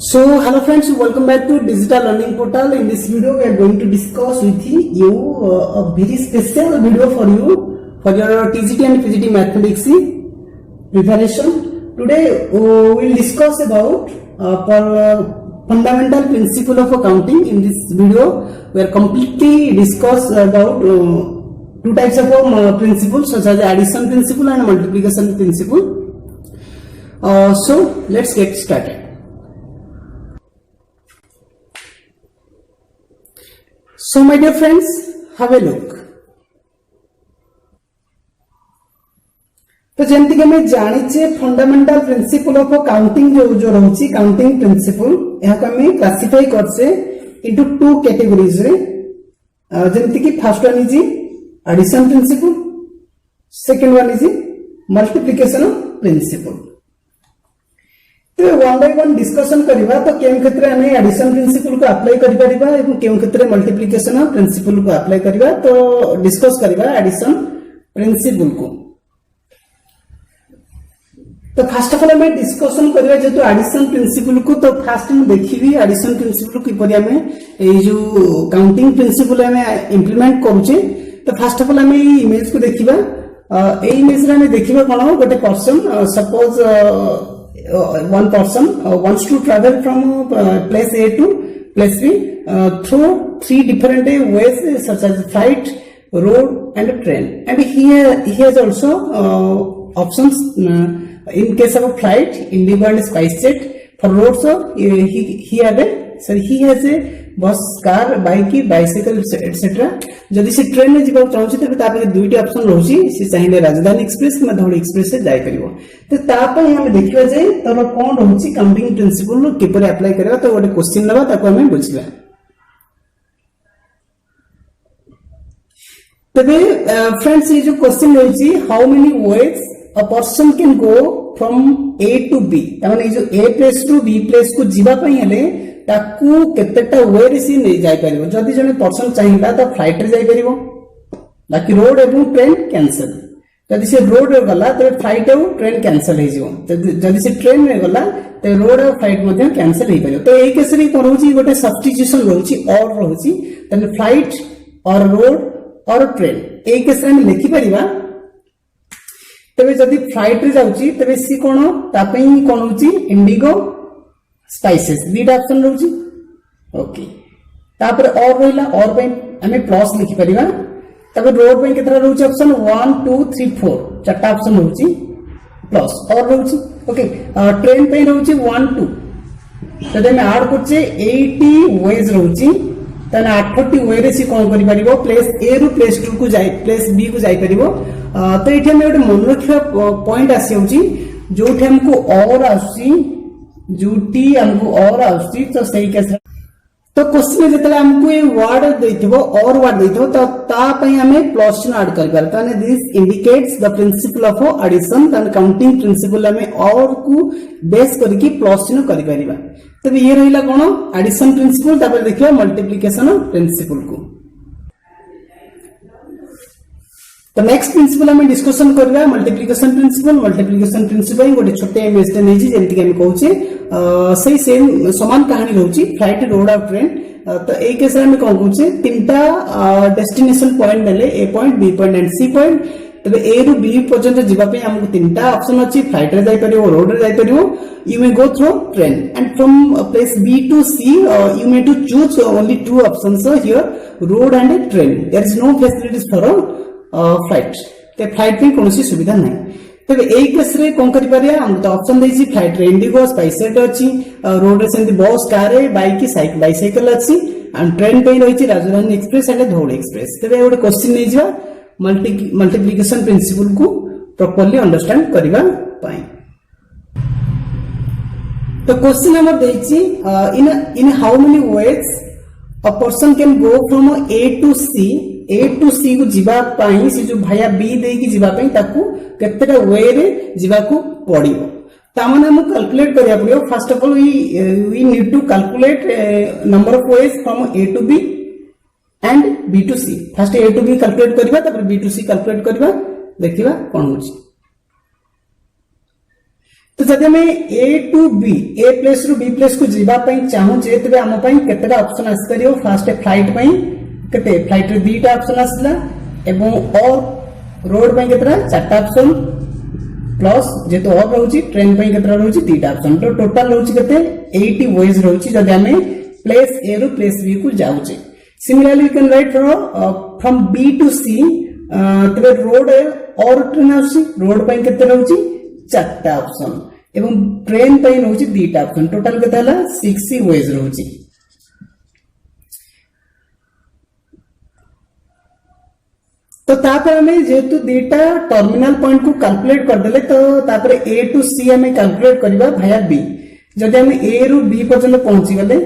So hello friends, welcome back to Digital Learning Portal. In this video we are going to discuss with you a very special video for you for your TGT and PGT mathematics preparation. Today we will discuss about fundamental principle of accounting. In this video we are completely discuss about two types of principles such as addition principle and multiplication principle. So let's get started. So my dear friends, have a look. तो जमती के मैं जानिचे fundamental principle of counting जो रहउची counting principle यहा का मैं क्लासिफाई करसे इनटू टू कैटेगरीज रे जमती की first one is addition principle, second one is multiplication principle. तो वन बाय वन डिस्कशन करबा तो केम क्षेत्र में एडिशन प्रिंसिपल को अप्लाई करि परिबा एवं केम क्षेत्र मल्टीप्लिकेशन प्रिंसिपल को अप्लाई करबा. तो डिस्कस करबा एडिशन प्रिंसिपल को. तो फर्स्ट ऑफ ऑल मैं डिस्कशन करबा जेतो एडिशन प्रिंसिपल को. तो फर्स्ट हम देखिबी एडिशन प्रिंसिपल को परि हमें ए जो काउंटिंग प्रिंसिपल हमें इंप्लीमेंट करूचे. तो फर्स्ट ऑफ ऑल हम ई इमेज को देखिबा. ए इमेज रे हमें देखिबा कोन गोटे person suppose one person wants to travel from place A to place B through three different ways such as flight, road and train. And he has also options in case of flight, Indigo and SpiceJet. For roads he has a बस, car, bike, bicycle etcetera. जदि से train में जीवा चाहूची तबे तापर दुईटी option रहउची. से चाहिले राजधानी एक्सप्रेस कि धौली एक्सप्रेस से जाय परिबो. तो तापर हम देखिबा जे तोर कोन रहउची काउंटिंग प्रिंसिपल किपर अप्लाई करबा. तो गोटे क्वेश्चन लेबा ताको हम बुझिबा. तबे फ्रेंड्स ये जो क्वेश्चन रहउची how many ways a person can go from A to B. तामाने जो A place to B place को जीवा पई हेले ताकू केतेटा वे रे सी नै जाय परिबो. जदि जने पर्सन चाहिला तो फ्लाइट रे जाय परिबो, बाकी रोड एवं ट्रेन कैंसिल. जदि से रोड रे गला तो फ्लाइट एवं ट्रेन कैंसिल हे जिवो. जदि से ट्रेन रे गला तो रोड और फ्लाइट मध्ये कैंसिल हे परिबो. तो ए केस रे कोन होची गोटे सब्स्टिट्यूशन रहउची और रहउची. तने फ्लाइट और रोड और ट्रेन ए केस रे हम लिखि परिबा. तबे जदि फ्लाइट रे जाउची तबे सी कोन तापई कोन होची इंडिगो स्पाइसेस दीटा ऑप्शन रहउची. ओके तापर और रहिला और पे हमें प्लस लिखि परिबा. तबे रोड पे केतरा रहउची ऑप्शन 1 2 3 4 चारटा ऑप्शन रहउची प्लस और रहउची. ओके ट्रेन पे रहउची 1 2. तदे में ऐड करचे 80 वेज रहउची. तने 80 वे रे सी कोन करि परिबो प्लेस ए रु प्लेस 2 को जाय प्लेस बी को जाय परिबो. तो एठी हम एटा मन रखिया पॉइंट आसी होउची जोठी हमको और आसी जूटी हमको और आउची. तो सही कैसे तो क्वेश्चन में जतले हमको ये वर्ड देथिबो और वर्ड देथिबो तो ता पई हमें प्लस चिन्ह ऐड कर परता. ने this indicates the principle of addition and counting principle हमें और को बेस करके प्लस चिन्ह करि परिबा. तब ये रहिला कोन एडिशन प्रिंसिपल. तापर देखियो मल्टीप्लिकेशन प्रिंसिपल को. तो नेक्स्ट प्रिंसिपल हमें डिस्कशन करबा मल्टीप्लिकेशन प्रिंसिपल. मल्टीप्लिकेशन प्रिंसिपल गोटे छोटे इमेज टे नेजी जेंति के हम कहूचे सही सेम समान कहानी रहउची फ्लाइट, रोड और ट्रेन. तो ए केस रे हम कोन कहूचे तीनटा डेस्टिनेशन पॉइंट नेले A point B point and C point. तबे ए रु बी पर्यंत जीवा पे हमको तीनटा ऑप्शन अछि. फ्लाइट रे जाय परिबो, रोड रे जाय परिबो, you may go through train. And from place B to C you may to choose only two options here road and train. There is no facilities for flight. ते flight में कोनोसी सुविधा नै. तबे ए केस रे कोन करि परिया हम तो ऑप्शन देछि फ्लाइट रे इंडिगो, स्पाइसजेट अछि, रोड रे सेंति बस, कार, बाइक, साइकिल, बाइसाइकिल अछि. एंड ट्रेन पे रहिछि राजधानी एक्सप्रेस एंड धौली एक्सप्रेस. तबे गोटे क्वेश्चन नै जिवा मल्टीप्लिकेशन प्रिंसिपल को प्रॉपर्ली अंडरस्टैंड करिबा पई. तो क्वेश्चन नंबर देछि in how many ways a person can go from A to C. A to C को जीवा पाई से जो भाया बी दे की जीवा पाई ताकू केतेटा वे रे जीवा को पड़िबो. तामाने हम कैलकुलेट करिया पड़ियो. First of all we need to calculate number of ways from A to B and B to C. First A to B calculate करबा तापर बी टू सी कैलकुलेट करबा. देखिबा कोन होची. तो जब आम ए टू बी ए प्लेस रु B place को जीवाई चाहूचे तेज आम केतेटा ऑप्शन आसपर फास्ट फ्लाइट केते फ्लाइट रे दीटा ऑप्शन आसला एवं और रोड पे केतेटा चारटा ऑप्शन प्लस जेतो और रहउची ट्रेन पे केतेटा रहउची दीटा ऑप्शन तो टोटल रहउची केते 80 वेज रहउची जदि आम प्लेस ए रु प्लेस बी को जाउचे। Similarly you can write from B to C तबे रोड और ट्रेन आउची रोड पे केते रहउची चारटा ऑप्शन एवं ट्रेन पे रहउची दीटा ऑप्शन टोटल केते हला 60 वेज रहउची। तो तापर हमें जेहेतु दीटा टर्मिनल पॉइंट को कैलकुलेट करदेले तो तापर ए टू सी हमें कैलकुलेट करबा भाया बी जदि हम ए रु बी पर्यंत पहुंची गले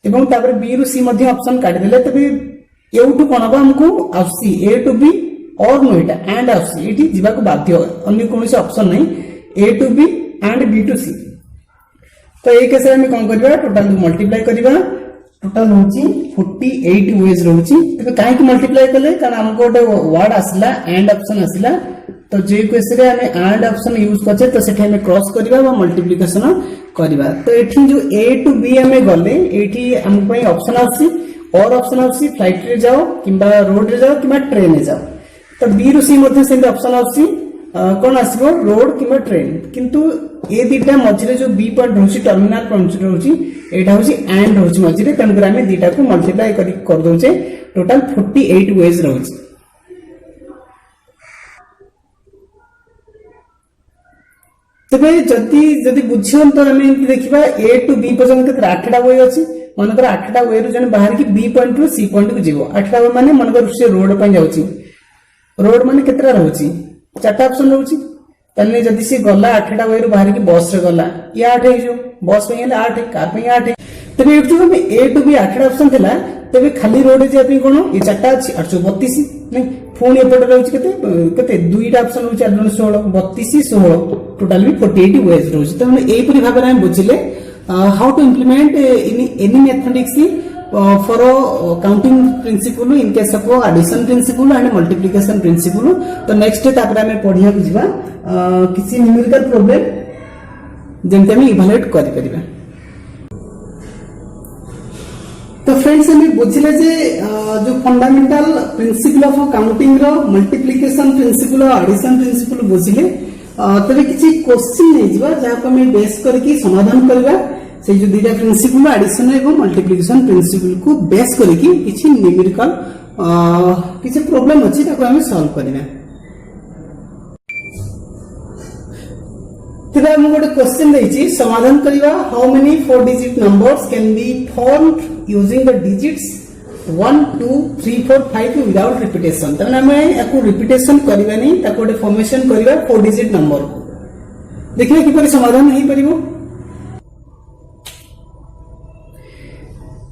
एवं तापर बी रु सी मध्ये ऑप्शन काट देले तबे एउठु कोन हबा हमको आसी ए टू बी और नो एटा एंड आसी एठी जीवा को बाध्य अन्य कोनोसी ऑप्शन नहीं A to B and B to C. तो ए केस रे हम कोन करबा टोटल मल्टीप्लाई करबा टोटल होची 48 वेज रहउची तबे काहे कि मल्टीप्लाई कले कारण हमको गोटे वर्ड आसला एंड ऑप्शन आसला तो जे केस रे हमें एंड ऑप्शन यूज करछे तो सेठी हमें क्रॉस करबा बा मल्टीप्लिकेशन करबा। तो एठी जो ए टू बी हमें गले एठी हम पई ऑप्शन आसी और ऑप्शन आसी फ्लाइट रे जाओ किबा रोड रे जाओ किबा ट्रेन रे जाओ तो बी रु सी मध्ये से ऑप्शन आसी कोन आसीबो रोड किबा ट्रेन किंतु ए दीटा मझिरे जो बी पॉइंट रहउची टर्मिनल पॉइंट रहउची एटा होची एंड रहउची मझिरे तन कर हमें दीटा को मल्टीप्लाई कर दोचे टोटल 48 वेज रहउची। तबे जति जति बुझियन तो हमें देखिबा ए टू बी पर्यंत केते 8टा वे अछि मनकर 8टा वे रु जने बाहर की बी पॉइंट रु सी पॉइंट को जीवो 8टा वे माने मनकर से रोड पे जाउची रोड माने केतरा रहउची चारटा ऑप्शन रहउची तन्ने जदि से गला 8टा वे रु बाहर की बस रे गला या 8 जो बस पे गेले 8 कार पे 8 तबे एक जो हमें ए टू बी 8टा ऑप्शन थिला तबे खाली रोड जे आपन कोन ये चारटा अछि 832 नहीं फोन एपट रहउची केते केते दुईटा ऑप्शन रहउची 16 32 16 टोटल भी 48 वेज रहउची। त हम एई परि भाबरे हम बुझिले how to implement in any mathematics for counting principle in case of addition principle and multiplication principle. तो नेक्स्ट तापर हमें पढिया बुझिबा किसी न्यूमेरिकल प्रॉब्लम जेंते हम इवैल्यूएट करि परिबा। तो फ्रेंड्स हमें बुझिले जे जो फंडामेंटल प्रिंसिपल ऑफ काउंटिंग रो मल्टीप्लिकेशन प्रिंसिपल और एडिशन प्रिंसिपल बुझिले तबे किछि क्वेश्चन नै जिबा जा को हमें बेस करके समाधान करबा से जो दीटा प्रिंसिपल एडिशन एवं मल्टीप्लिकेशन प्रिंसिपल को बेस करके किछि न्यूमेरिकल किछि प्रॉब्लम अछि ताको हमें सॉल्व करबा। तबे हम गोटे क्वेश्चन दैछि समाधान करबा how many 4 digit numbers can be formed using the digits 1 2 3 4 5 without repetition. तने हमें याको रिपीटेशन करबा नै ताको गोटे फॉर्मेशन करबा 4 डिजिट नंबर को देखिए कि परि समाधान नहीं परिबो।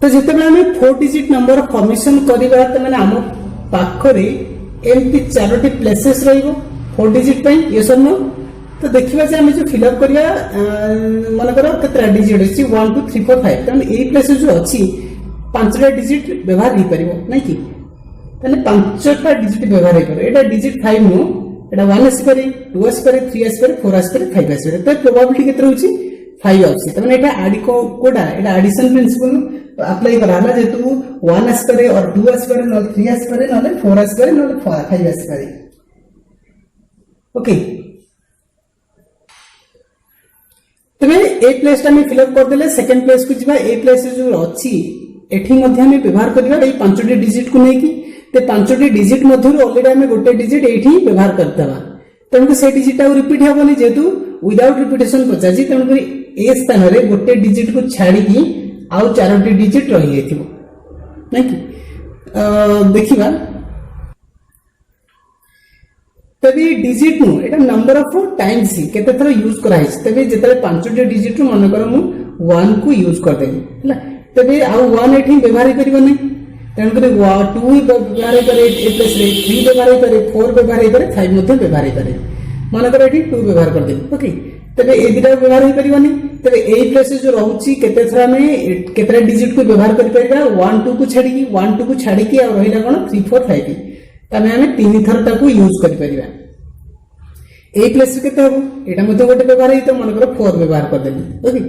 तो जेते हमें 4 डिजिट नंबर फॉर्मेशन करबा त माने हम पाखरे एमपी चारोटी प्लेसेस रहइबो 4 डिजिट पई यस और नो। तो देखिबा जे हम जो फिलअप करिया मन करो केतरा डिजिट अछि 1 2 3 4 5 तने एई प्लेस जो अछि 5टा डिजिट व्यवहार ही परिबो नै कि तने 5टा डिजिट व्यवहार हे करो एटा डिजिट 5 नो एटा 1 आसी पारे 2 आसी पारे 3 आसी पारे 4 आसी पारे 5 आसी पारे तो प्रोबेबिलिटी केतरा होछि 5 आसी तने एटा आडी को कोडा एटा एडिशन प्रिंसिपल अप्लाई कराला जेतु 1 आसी पारे और 2 आसी पारे न 3 आसी पारे न 4 आसी पारे न 5 आसी पारे ओके। तबे ए प्लेस टा में फिलअप कर देले सेकंड प्लेस को जिबा ए प्लेस जो अछि एठी मध्य में व्यवहार करबा ए 5टी डिजिट को नै कि ते 5टी डिजिट मध्य ऑलरेडी हमें गोटे डिजिट एठी व्यवहार करतबा तनको से डिजिट आ रिपीट हेबोनी जेतु विदाउट रिपीटेशन पचाजी तनको ए स्थान रे गोटे डिजिट को छाडी की आ 4टी डिजिट रहि जेथिबो नै कि देखिबा तबे डिजिट नु एटा नंबर ऑफ टाइम्स ही केते थरा यूज करा है तबे जेतले 5टी डिजिट मन कर मु 1 को यूज कर देबी हला तबे आ 1 एठी व्यवहार करिवो नै तन करे 2 व्यवहार करे ए प्लस रे 3 व्यवहार करे 4 व्यवहार करे 5 मध्ये व्यवहार करे मन कर एठी 2 व्यवहार कर देबी ओके। तबे ए दिटा व्यवहार ही करिवो नै तबे ए प्लस जो रहउची केते थरा में केतरा डिजिट को व्यवहार करि परिबा 1 2 को छाडी की 1 2 को छाडी की आ रहिला कोन 3 4 5 तमे हमें 3 थर ताको यूज करि परिबा। ए प्लेस रे केते हबो एटा मध्ये गोटे व्यवहार हेतो मन कर 4 व्यवहार कर देली ओके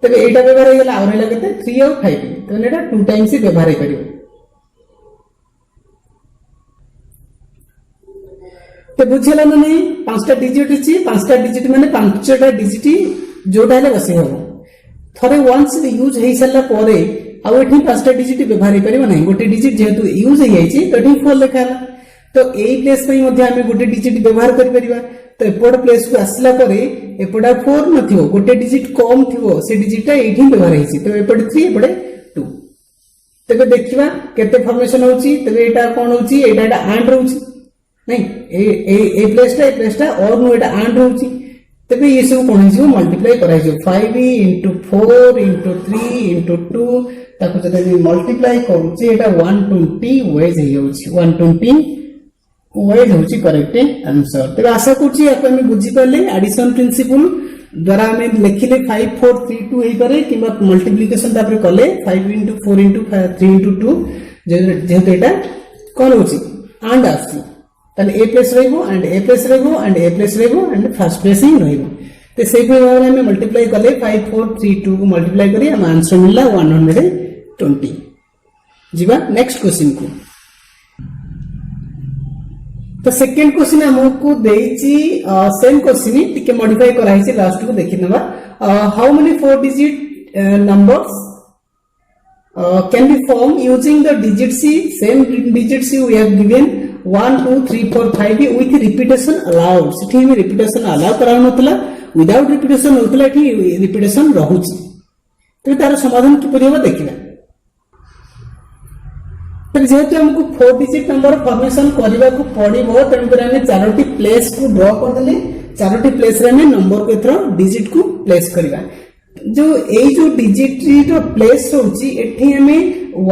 तबे एटा व्यवहार हे गेला और हेला केते 3 और 5 तने एटा 2 टाइम्स व्यवहार हे करियो तो बुझिला न नहीं पांचटा डिजिट अछि पांचटा डिजिट माने पांचटा डिजिट जोटा हेले बसे हबो थरे वन्स यूज हे सल्ला परे आ एठी पांचटा डिजिट व्यवहार हे परिबो नहीं गोटे डिजिट जेहेतु यूज हे जायछि तो एठी 4 लिखाला तो ए प्लेस पई मध्ये हम गोटे डिजिट व्यवहार करि परिबा तो एपड प्लेस को आसला परे एपडा 4 नथियो गोटे डिजिट कम थिवो से डिजिटटा एठी व्यवहार हेछि तो एपड 3 एपडे 2 तबे देखिबा केते फॉर्मेशन होछि तबे एटा कोन होछि एटा एंड रहउछि नहीं ए प्लेसटा और नो एटा एंड रहउछि तबे ये सब कोन हिजो मल्टीप्लाई कराइ जो 5 into 4 into 3 into 2 ताको जदे मल्टीप्लाई करूछि एटा 120 वेज हे होछि 120 वेज होछि करेक्ट आंसर तबे आशा करछि याको हम बुझि पाले एडिशन प्रिंसिपल द्वारा हमें लिखिले 5 4 3 2 हे करे किबा मल्टीप्लिकेशन तापर कले 5 into 4 into 3 into 2 जेहेतु एटा कोन होछि एंड आसी ताले ए प्लेस रहइबो एंड ए प्लेस रहइबो एंड ए प्लेस रहइबो एंड फर्स्ट प्लेस ही रहइबो ते सेहि भाबरे हम मल्टीप्लाई कले 5 4 3 2 को मल्टीप्लाई करी हम आंसर मिलला 120 जीवा नेक्स्ट क्वेश्चन को तो सेकंड क्वेश्चन हमको देइची सेम क्वेश्चन टिके मॉडिफाई कराइछि लास्ट को देखिनबा how many 4 digit numbers can be formed using the digit C same digit C we have given 1 2 3 4 5 with repetition allowed सेठी में repetition allow कराउन होतला without repetition होतला कि repetition रहुछि तो तार समाधान कि परिबा देखिबा तो जेहेतु हमको 4 डिजिट नंबर फॉर्मेशन करबा को पड़िबो तन पर हम चारोटी प्लेस को ड्रॉ कर देले चारोटी प्लेस रे हम नंबर को एथरो डिजिट को प्लेस करबा जो ए जो डिजिट रो प्लेस होची एठी हमें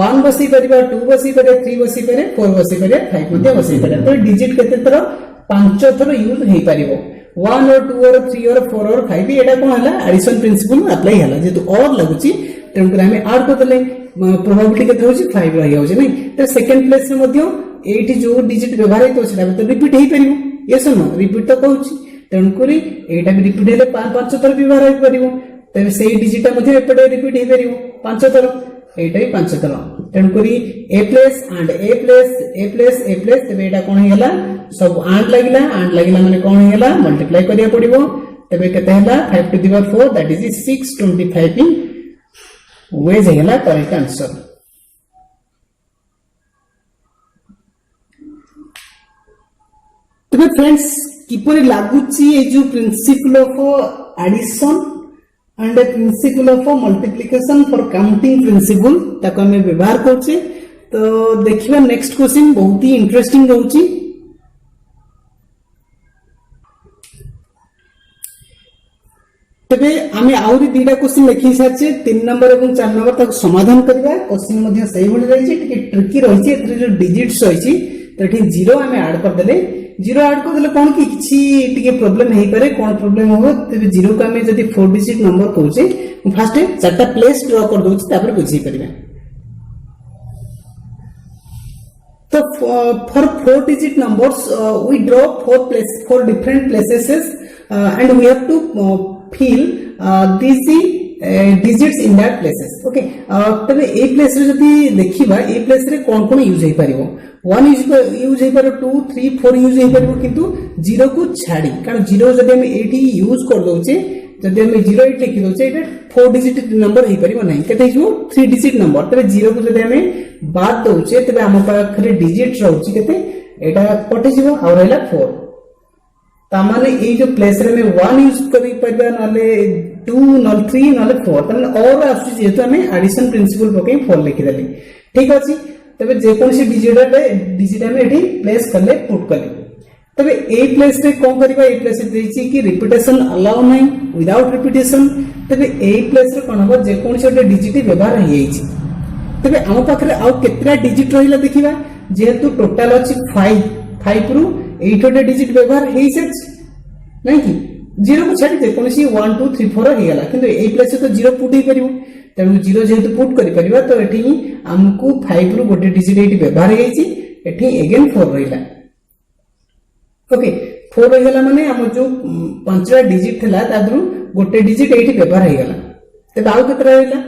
1 बसी परिबा 2 बसी परिबा 3 बसी परिबा 4 बसी परिबा 5 मध्ये बसी परिबा तो डिजिट केते तरह 5 थरो यूज हे परिबो 1 और 2 और 3 और 4 और 5 एटा कोन हला एडिशन प्रिंसिपल अप्लाई हला जेतु और लागुची तन पर हमें ऐड कर देले प्रोबेबिलिटी केते होची 5 रहि होची नै तो सेकंड प्लेस रे मध्ये एठी जो डिजिट व्यवहार हे तो सेटा तो रिपीट हे परिबो यस नो रिपीट तो कहूची तन करी एटा भी रिपीट हेले 5 थरो व्यवहार हे परिबो तबे सेही डिजिट मध्ये एपडे रिपीट हे परिबो 5 थरो एटा भी 5 थरो तन करी ए प्लेस एंड ए प्लेस तबे एटा कोन हे गेला सब एंड लागिला माने कोन हे गेला मल्टीप्लाई करिया पड़िबो तबे केते हला 5 to the power 4 that is 625 ways हे गेला करेक्ट आंसर तबे फ्रेंड्स किपरि लागुची ए जो principle of addition and the principle of multiplication for counting principle ताको हमें व्यवहार करछे तो देखिबा नेक्स्ट क्वेश्चन बहुत ही इंटरेस्टिंग रहउची तबे हमें आउरी दीटा क्वेश्चन लिखि साचे 3 नंबर एवं 4 नंबर तक समाधान करबा क्वेश्चन मध्ये सही होली रहिछि टिके ट्रिकी रहिछि एतरे जो डिजिट्स रहिछि तो एठी 0 हमें ऐड कर देले 0 ऐड कर देले कोन कि किछि टिके प्रॉब्लम हेइ पारे कोन प्रॉब्लम हो तबे 0 का हमें जदी 4 डिजिट नंबर कहूचे फर्स्ट चारटा प्लेस ड्रॉ कर दोछि तापर बुझी परिबा तो for 4 digit numbers we draw 4 different places and we have to fill these digits in that places okay तबे ए प्लेस रे जदी देखिबा ए प्लेस रे कोन कोन यूज हे परिबो 1 यूज हे पारो 2 3 4 यूज हे परिबो किंतु 0 को छाडी कारण 0 जदी हम एठी यूज कर दोचे जदी हम 0 एठी लिखि दोचे एटा 4 डिजिट नंबर हे परिबो नै केते हिजो 3 डिजिट नंबर तबे 0 को जदी हम बाद दोचे तबे हम पाखरे डिजिट रहउची केते एटा कटि जिवो आ रहला 4 तामाने ए जो प्लेस रे में 1 यूज करि परबा नाले 2 नाले 3 नाले 4 तने और आसु जेतु हमें एडिशन प्रिंसिपल पके 4 लिखि देली ठीक अछि तबे जे कोनसी डिजिट में एठी प्लेस करले पुट करले तबे ए प्लेस रे कोन करबा ए प्लेस रे देछि कि रिपीटेशन अलाउ नै विदाउट रिपीटेशन तबे ए प्लेस रे कोन हो जे कोनसी डिजिट व्यवहार हे जाइछि तबे हम पाखरे आ केतरा डिजिट रहिला देखिबा जेतु टोटल अछि 5 रु 8 डिजिट व्यवहार हे सच नै कि 0 को छाडी जे कोनसी 1 2 3 4 हे गेला किंतु ए प्लेस रे तो 0 पुट हे परिबो तनु 0 जेतु पुट करि परिबा तो एठी हमकु 5 रु गोटे डिजिट एठी व्यवहार हे जाइछि एठी अगेन 4 रहिला ओके 4 रहीगला माने हम जो 5टा डिजिट थिला तादरु गोटे डिजिट एठी व्यवहार हेगला तबे आउ केतरा रहिला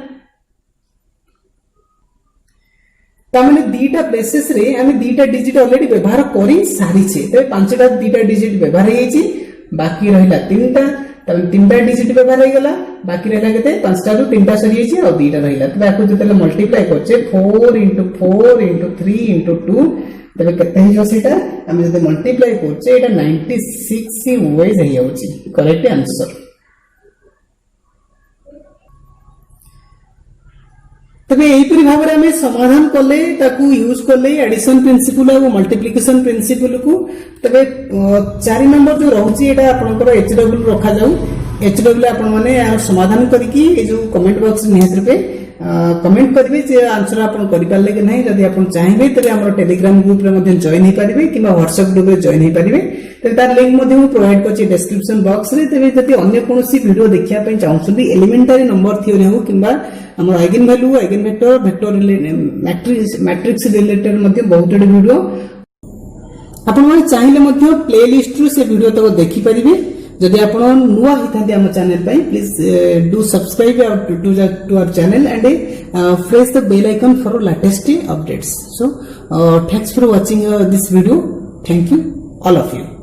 तामने दीटा प्लेसेस रे आमे दीटा डिजिट ऑलरेडी व्यवहार करि सारी छे तबे 5टा दीटा डिजिट व्यवहार हे छि बाकी रहिला 3टा तबे 3टा डिजिट व्यवहार हेगला बाकी रहिला केते 5टा रु 3टा सरी छि और 2टा रहिला तबे आकु जतले मल्टीप्लाई करछे 4 * 4 * 3 * 2 तबे केते हिजो सेटा आमे जते मल्टीप्लाई करछे एटा 96 वेज हे जाउछि करेक्ट आंसर। तबे एहीपरि भाबरे आमे समाधान कले ताकू यूज कले एडिशन प्रिंसिपल और मल्टीप्लिकेशन प्रिंसिपल को तबे 4 नंबर जो रहउची एटा आपनकर एचडब्ल्यू रखा जाऊ एचडब्ल्यू आपन माने समाधान करिकी ए जो कमेंट बॉक्स निहात रुपे कमेंट करिवे जे आंसर आपन करि पाले कि नहीं जदि आपन चाहिबे तबे हमर टेलीग्राम ग्रुप रे मध्ये जॉइन हे परिबे किबा व्हाट्सएप ग्रुप रे जॉइन हे परिबे तबे तार लिंक मध्ये मु प्रोवाइड करछि डिस्क्रिप्शन बॉक्स रे तबे जदि अन्य कोनोसी वीडियो देखिया पय चाहउछन्ती एलिमेंटरी नंबर थ्योरी हो किबा हमर eigen value eigen vector vector matrix related मध्ये बहुत वीडियो आपन माने चाहिले मध्ये प्ले लिस्ट रु से वीडियो तक देखि परिबे जदि आपन नुवा हितांती हम चैनल पे please do subscribe to our channel and press the bell icon for latest updates. So thanks for watching this video. Thank you all of you.